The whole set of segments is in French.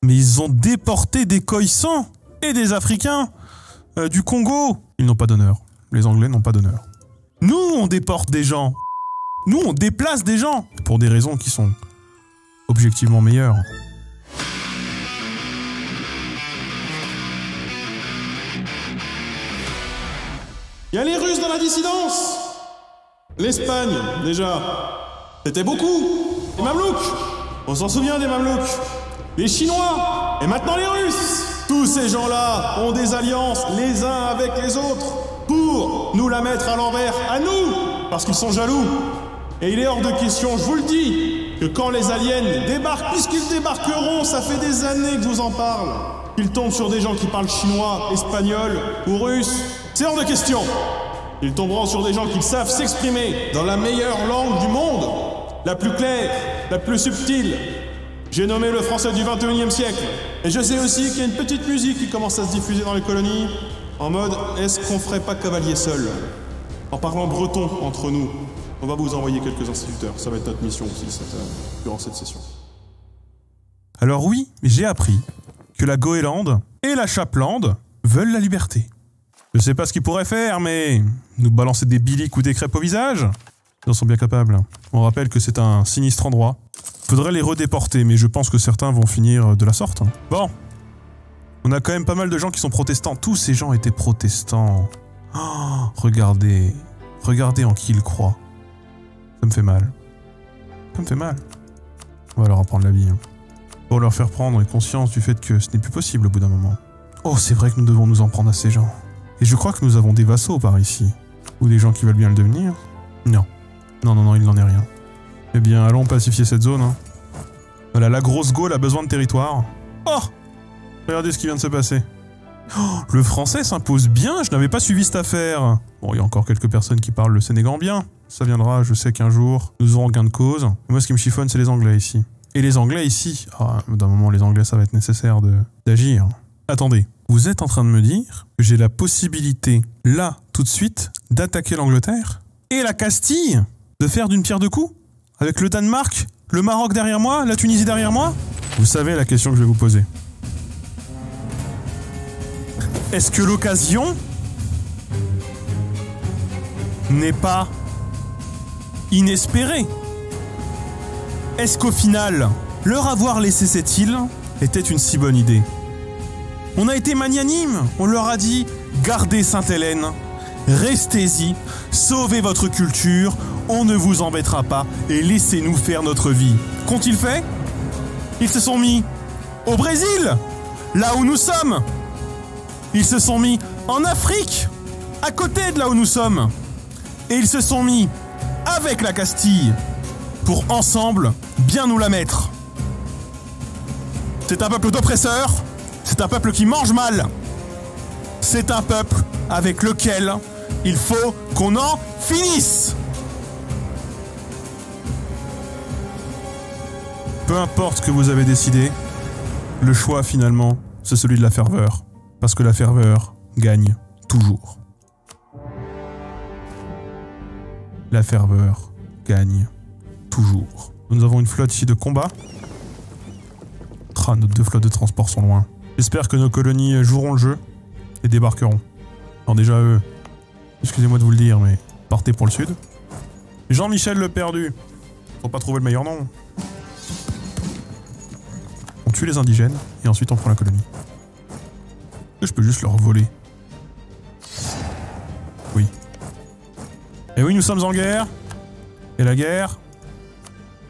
Mais ils ont déporté des Khoisan et des Africains du Congo. Ils n'ont pas d'honneur. Les Anglais n'ont pas d'honneur. Nous, on déporte des gens. Nous, on déplace des gens. Pour des raisons qui sont objectivement meilleures. Il y a les Russes dans la dissidence. L'Espagne, déjà. C'était beaucoup. Les Mamelouks. On s'en souvient des Mamelouks. Les Chinois. Et maintenant les Russes. Tous ces gens-là ont des alliances les uns avec les autres pour nous la mettre à l'envers, à nous, parce qu'ils sont jaloux. Et il est hors de question, je vous le dis, que quand les aliens débarquent, puisqu'ils débarqueront, ça fait des années que je vous en parle, qu'ils tombent sur des gens qui parlent chinois, espagnol ou russe. C'est hors de question. Ils tomberont sur des gens qui savent s'exprimer dans la meilleure langue du monde, la plus claire, la plus subtile. J'ai nommé le français du 21e siècle. Et je sais aussi qu'il y a une petite musique qui commence à se diffuser dans les colonies, en mode « Est-ce qu'on ferait pas cavalier seul ?» En parlant breton entre nous. On va vous envoyer quelques instituteurs. Ça va être notre mission aussi durant cette session. Alors oui, j'ai appris que la Goélande et la Chaplande veulent la liberté. Je sais pas ce qu'ils pourraient faire, mais nous balancer des biliques ou des crêpes au visage, ils en sont bien capables. On rappelle que c'est un sinistre endroit. Faudrait les redéporter, mais je pense que certains vont finir de la sorte. Bon. On a quand même pas mal de gens qui sont protestants. Tous ces gens étaient protestants. Oh, regardez. Regardez en qui ils croient. Ça me fait mal. Ça me fait mal. On va leur apprendre la vie. Pour leur faire prendre conscience du fait que ce n'est plus possible au bout d'un moment. Oh, c'est vrai que nous devons nous en prendre à ces gens. Et je crois que nous avons des vassaux par ici. Ou des gens qui veulent bien le devenir. Non. Non, non, non, il n'en est rien. Eh bien, allons pacifier cette zone. Hein. Voilà, la grosse Gaule a besoin de territoire. Oh! Regardez ce qui vient de se passer. Oh, le français s'impose bien, je n'avais pas suivi cette affaire. Bon, il y a encore quelques personnes qui parlent le sénégambien. Ça viendra, je sais qu'un jour, nous aurons gain de cause. Moi, ce qui me chiffonne, c'est les Anglais ici. Et les Anglais ici... Ah, d'un moment, les Anglais, ça va être nécessaire d'agir. Attendez, vous êtes en train de me dire que j'ai la possibilité, là, tout de suite, d'attaquer l'Angleterre et la Castille, de faire d'une pierre deux coups? Avec le Danemark, le Maroc derrière moi, la Tunisie derrière moi? Vous savez la question que je vais vous poser. Est-ce que l'occasion n'est pas inespérée? Est-ce qu'au final, leur avoir laissé cette île était une si bonne idée? On a été magnanime, on leur a dit « Gardez Sainte-Hélène, restez-y, sauvez votre culture, on ne vous embêtera pas et laissez-nous faire notre vie. » Qu'ont-ils fait? Ils se sont mis au Brésil, là où nous sommes. Ils se sont mis en Afrique, à côté de là où nous sommes. Et ils se sont mis avec la Castille pour ensemble bien nous la mettre. C'est un peuple d'oppresseurs, c'est un peuple qui mange mal. C'est un peuple avec lequel il faut qu'on en finisse. Peu importe ce que vous avez décidé, le choix finalement, c'est celui de la ferveur. Parce que la ferveur gagne toujours. La ferveur gagne toujours. Nous avons une flotte ici de combat. Ah, nos deux flottes de transport sont loin. J'espère que nos colonies joueront le jeu et débarqueront. Alors déjà eux, excusez-moi de vous le dire, mais partez pour le sud. Jean-Michel le Perdu. Faut pas trouver le meilleur nom. On tue les indigènes et ensuite on prend la colonie. Je peux juste leur voler. Oui. Et oui, nous sommes en guerre. Et la guerre,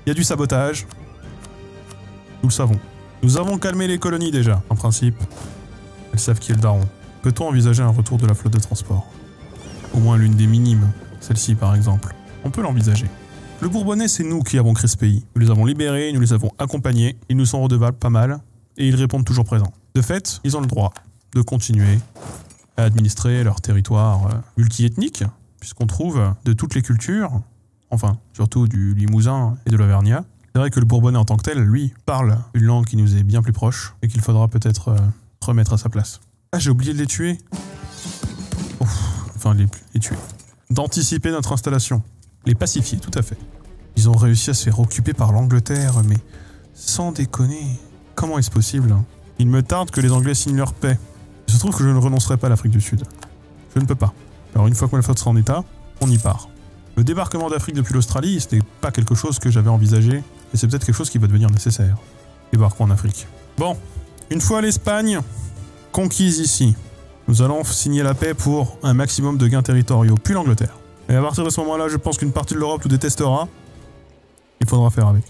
il y a du sabotage. Nous le savons. Nous avons calmé les colonies déjà, en principe. Elles savent qui est le daron. Peut-on envisager un retour de la flotte de transport? Au moins l'une des minimes, celle-ci par exemple. On peut l'envisager. Le Bourbonnais, c'est nous qui avons créé ce pays. Nous les avons libérés, nous les avons accompagnés. Ils nous sont redevables pas mal. Et ils répondent toujours présents. De fait, ils ont le droit de continuer à administrer leur territoire multiethnique, puisqu'on trouve de toutes les cultures, enfin, surtout du Limousin et de l'Auvergnat. C'est vrai que le Bourbonnais en tant que tel, lui, parle une langue qui nous est bien plus proche, et qu'il faudra peut-être remettre à sa place. Ah, j'ai oublié de les tuer. Ouf, enfin, les tuer. D'anticiper notre installation. Les pacifier, tout à fait. Ils ont réussi à se faire occuper par l'Angleterre, mais sans déconner. comment est-ce possible? Il me tarde que les Anglais signent leur paix. Il se trouve que je ne renoncerai pas à l'Afrique du Sud. Je ne peux pas. Alors une fois que ma flotte sera en état, on y part. Le débarquement d'Afrique depuis l'Australie, ce n'est pas quelque chose que j'avais envisagé, et c'est peut-être quelque chose qui va devenir nécessaire. Débarquons en Afrique. Bon, une fois l'Espagne conquise ici, nous allons signer la paix pour un maximum de gains territoriaux, puis l'Angleterre. Et à partir de ce moment-là, je pense qu'une partie de l'Europe nous détestera. Il faudra faire avec.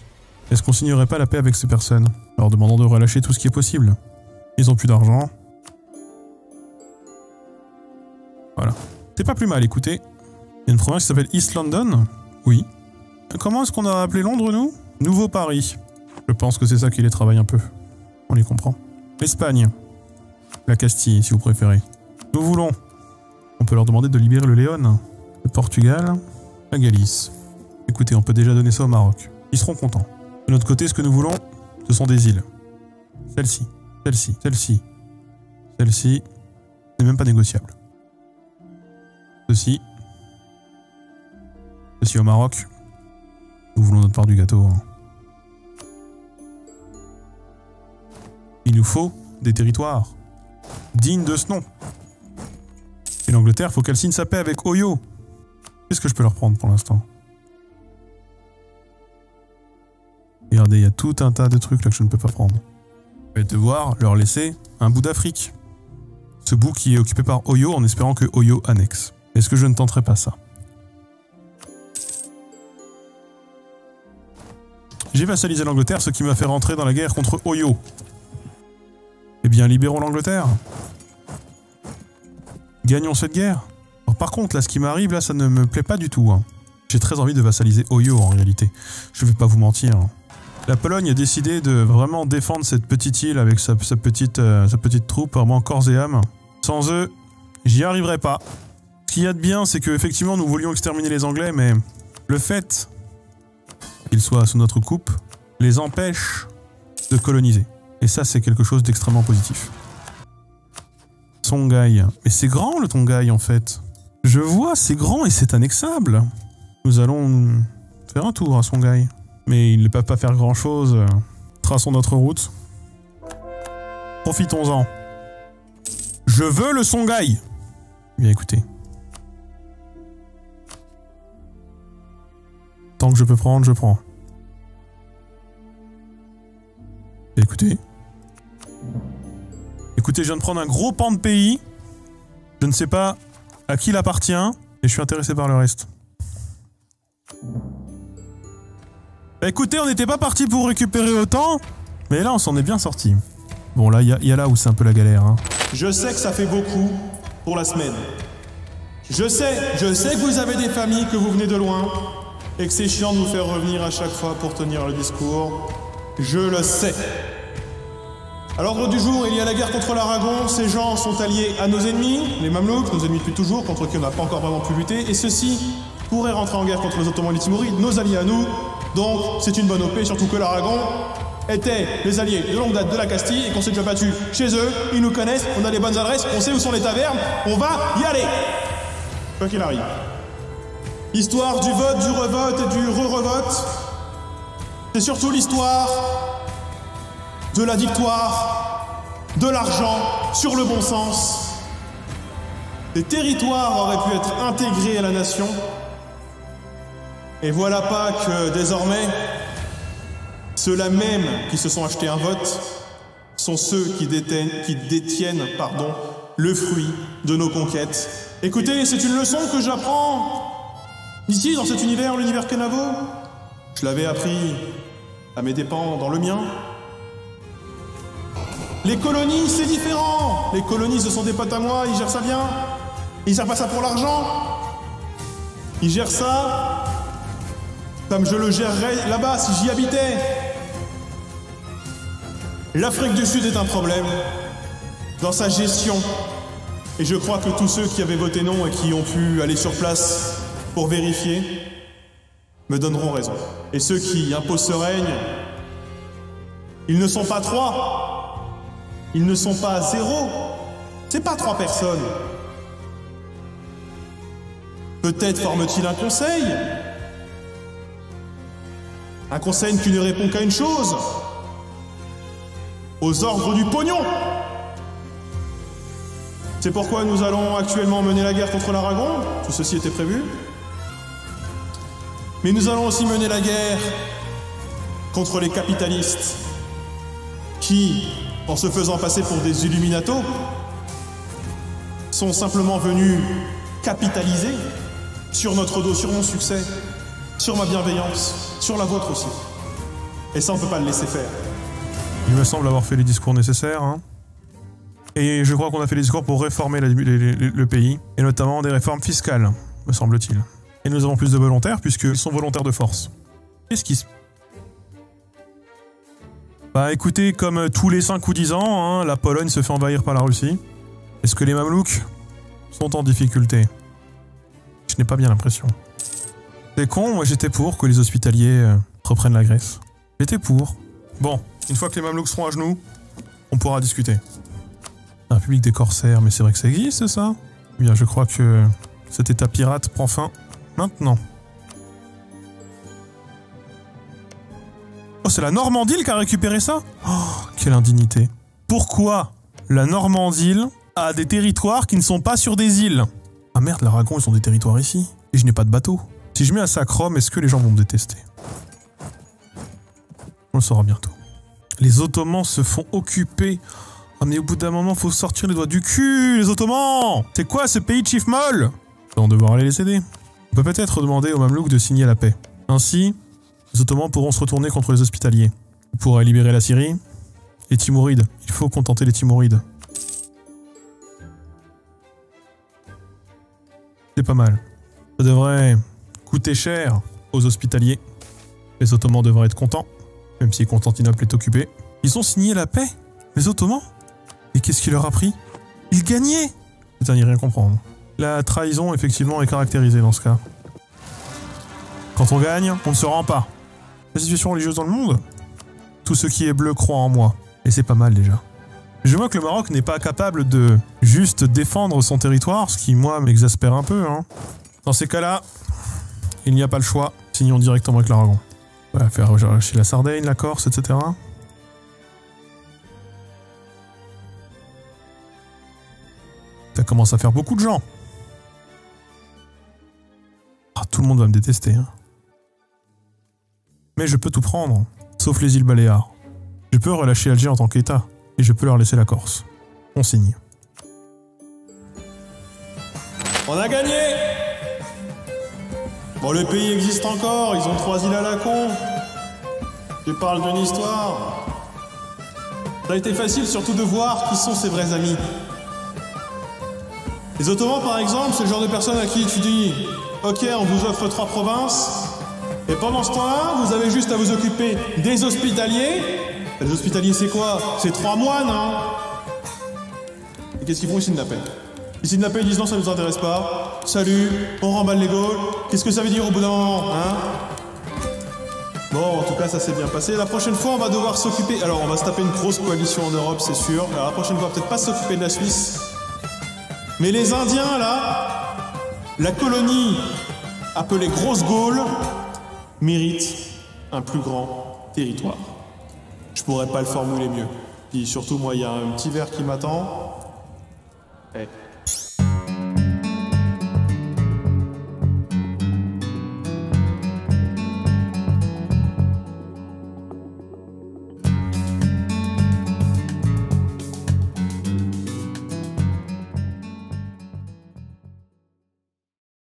Est-ce qu'on signerait pas la paix avec ces personnes, leur demandant de relâcher tout ce qui est possible? Ils ont plus d'argent. Voilà. C'est pas plus mal, écoutez. Il y a une province qui s'appelle East London. Oui. Comment est-ce qu'on a appelé Londres, nous? Nouveau Paris. Je pense que c'est ça qui les travaille un peu. On les comprend. L'Espagne. La Castille, si vous préférez. Nous voulons. On peut leur demander de libérer le Léon. Le Portugal. La Galice. Écoutez, on peut déjà donner ça au Maroc. Ils seront contents. De notre côté, ce que nous voulons, ce sont des îles. Celle-ci, celle-ci, celle-ci. Celle-ci n'est même pas négociable. Ceci. Ceci au Maroc. Nous voulons notre part du gâteau. Hein. Il nous faut des territoires dignes de ce nom. Et l'Angleterre, faut qu'elle signe sa paix avec Oyo. Qu'est-ce que je peux leur prendre pour l'instant? Regardez, il y a tout un tas de trucs là que je ne peux pas prendre. Je vais devoir leur laisser un bout d'Afrique. Ce bout qui est occupé par Oyo en espérant que Oyo annexe. Est-ce que je ne tenterai pas ça? J'ai vassalisé l'Angleterre, ce qui m'a fait rentrer dans la guerre contre Oyo. Eh bien, libérons l'Angleterre. Gagnons cette guerre. Alors, par contre, là, ce qui m'arrive, là, ça ne me plaît pas du tout. Hein. J'ai très envie de vassaliser Oyo, en réalité. Je vais pas vous mentir. Hein. La Pologne a décidé de vraiment défendre cette petite île avec sa petite troupe, vraiment corps et âme. Sans eux, j'y arriverai pas. Ce qu'il y a de bien, c'est qu'effectivement, nous voulions exterminer les Anglais, mais le fait qu'ils soient sous notre coupe les empêche de coloniser. Et ça, c'est quelque chose d'extrêmement positif. Songhai. Mais c'est grand, le Tonghai, en fait. Je vois, c'est grand et c'est annexable. Nous allons faire un tour à Songhai. Mais ils ne peuvent pas faire grand-chose. Traçons notre route. Profitons-en. Je veux le Songhai. Bien, écoutez. Tant que je peux prendre, je prends. Écoutez. Écoutez, je viens de prendre un gros pan de pays. Je ne sais pas à qui il appartient. Et je suis intéressé par le reste. Bah écoutez, on n'était pas parti pour récupérer autant. Mais là, on s'en est bien sorti. Bon, là, il y a là où c'est un peu la galère. Hein. Je sais que ça fait beaucoup pour la semaine. Je sais que vous avez des familles, que vous venez de loin. Et que c'est chiant de vous faire revenir à chaque fois pour tenir le discours. Je le sais. À l'ordre du jour, il y a la guerre contre l'Aragon. Ces gens sont alliés à nos ennemis, les Mamelouks, nos ennemis depuis toujours, contre qui on n'a pas encore vraiment pu lutter. Et ceux-ci pourraient rentrer en guerre contre les Ottomans et les Timourides, nos alliés à nous. Donc, c'est une bonne OP, surtout que l'Aragon étaient les alliés de longue date de la Castille et qu'on s'est déjà battu chez eux. Ils nous connaissent, on a les bonnes adresses, on sait où sont les tavernes, on va y aller. Quoi qu'il arrive. L'histoire du vote, du revote et du re-revote, c'est surtout l'histoire de la victoire, de l'argent, sur le bon sens. Des territoires auraient pu être intégrés à la nation. Et voilà pas que désormais, ceux-là même qui se sont achetés un vote sont ceux qui détiennent le fruit de nos conquêtes. Écoutez, c'est une leçon que j'apprends ici, dans cet univers, l'univers Kenavo. Je l'avais appris à mes dépens dans le mien. Les colonies, c'est différent. Les colonies, ce sont des potes à moi, ils gèrent ça bien. Ils gèrent pas ça pour l'argent. Ils gèrent ça comme je le gérerais là-bas si j'y habitais. L'Afrique du Sud est un problème dans sa gestion. Et je crois que tous ceux qui avaient voté non et qui ont pu aller sur place pour vérifier me donneront raison. Et ceux qui imposent ce règne, ils ne sont pas 3. Ils ne sont pas 0. C'est pas 3 personnes. Peut-être forme-t-il un conseil. Un conseil qui ne répond qu'à une chose. aux ordres du pognon. C'est pourquoi nous allons actuellement mener la guerre contre l'Aragon. Tout ceci était prévu. Mais nous allons aussi mener la guerre contre les capitalistes qui, en se faisant passer pour des illuminatos, sont simplement venus capitaliser sur notre dos, sur mon succès, sur ma bienveillance, sur la vôtre aussi. Et ça, on ne peut pas le laisser faire. Il me semble avoir fait les discours nécessaires, hein. Et je crois qu'on a fait des discours pour réformer le pays, et notamment des réformes fiscales, me semble-t-il. Et nous avons plus de volontaires, puisqu'ils sont volontaires de force. Qu'est-ce qui se... Bah écoutez, comme tous les 5 ou 10 ans, hein, la Pologne se fait envahir par la Russie. Est-ce que les Mamelouks sont en difficulté? Je n'ai pas bien l'impression. C'est con, moi j'étais pour que les hospitaliers reprennent la Grèce. J'étais pour. Bon, une fois que les Mamelouks seront à genoux, on pourra discuter. La République des corsaires, mais c'est vrai que ça existe ça? Eh bien, je crois que cet état pirate prend fin maintenant. Oh, c'est la Normandie qui a récupéré ça? Oh, quelle indignité. Pourquoi la Normandie a des territoires qui ne sont pas sur des îles? Ah merde, l'Aragon, ils ont des territoires ici. Et je n'ai pas de bateau. Si je mets à Sacrum, est-ce que les gens vont me détester? On le saura bientôt. Les Ottomans se font occuper. Ah mais au bout d'un moment, faut sortir les doigts du cul, les Ottomans! C'est quoi ce pays de chiffre molle? On va devoir aller les aider. On peut peut-être demander aux Mamelouks de signer la paix. Ainsi, les Ottomans pourront se retourner contre les Hospitaliers. On pourra libérer la Syrie. Les Timourides. Il faut contenter les Timourides. C'est pas mal. Ça devrait coûter cher aux Hospitaliers. Les Ottomans devraient être contents, même si Constantinople est occupé. Ils ont signé la paix, les Ottomans? Et qu'est-ce qui leur a pris? Ils gagnaient! C'est à n'y rien comprendre. La trahison, effectivement, est caractérisée dans ce cas. Quand on gagne, on ne se rend pas. La situation religieuse dans le monde? Tout ce qui est bleu croit en moi. Et c'est pas mal déjà. Je vois que le Maroc n'est pas capable de juste défendre son territoire, ce qui, moi, m'exaspère un peu, hein. Dans ces cas-là, il n'y a pas le choix. Signons directement avec l'Aragon. On va faire chez la Sardaigne, la Corse, etc. Ça commence à faire beaucoup de gens. Ah, tout le monde va me détester, hein. Mais je peux tout prendre, sauf les îles Baléares. Je peux relâcher Alger en tant qu'État, et je peux leur laisser la Corse. On signe. On a gagné! Bon, le pays existe encore, ils ont 3 îles à la con. Tu parles d'une histoire. Ça a été facile surtout de voir qui sont ses vrais amis. Les Ottomans, par exemple, c'est le genre de personnes à qui tu dis « Ok, on vous offre 3 provinces, et pendant ce temps-là, vous avez juste à vous occuper des hospitaliers. » Les hospitaliers, c'est quoi? C'est 3 moines, hein? Et qu'est-ce qu'ils font? Ils signent la paix. Ils signent la paix, ils disent « Non, ça ne nous intéresse pas. Salut, on remballe les Gaules. » Qu'est-ce que ça veut dire au bout d'un moment, hein? Bon, en tout cas, ça s'est bien passé. La prochaine fois, on va devoir s'occuper... Alors, on va se taper une grosse coalition en Europe, c'est sûr. Alors, la prochaine fois, peut-être pas s'occuper de la Suisse. Mais les Indiens, là, la colonie appelée Grosse Gaule, mérite un plus grand territoire. Je pourrais pas le formuler mieux. Puis surtout, moi, il y a un petit verre qui m'attend. Eh.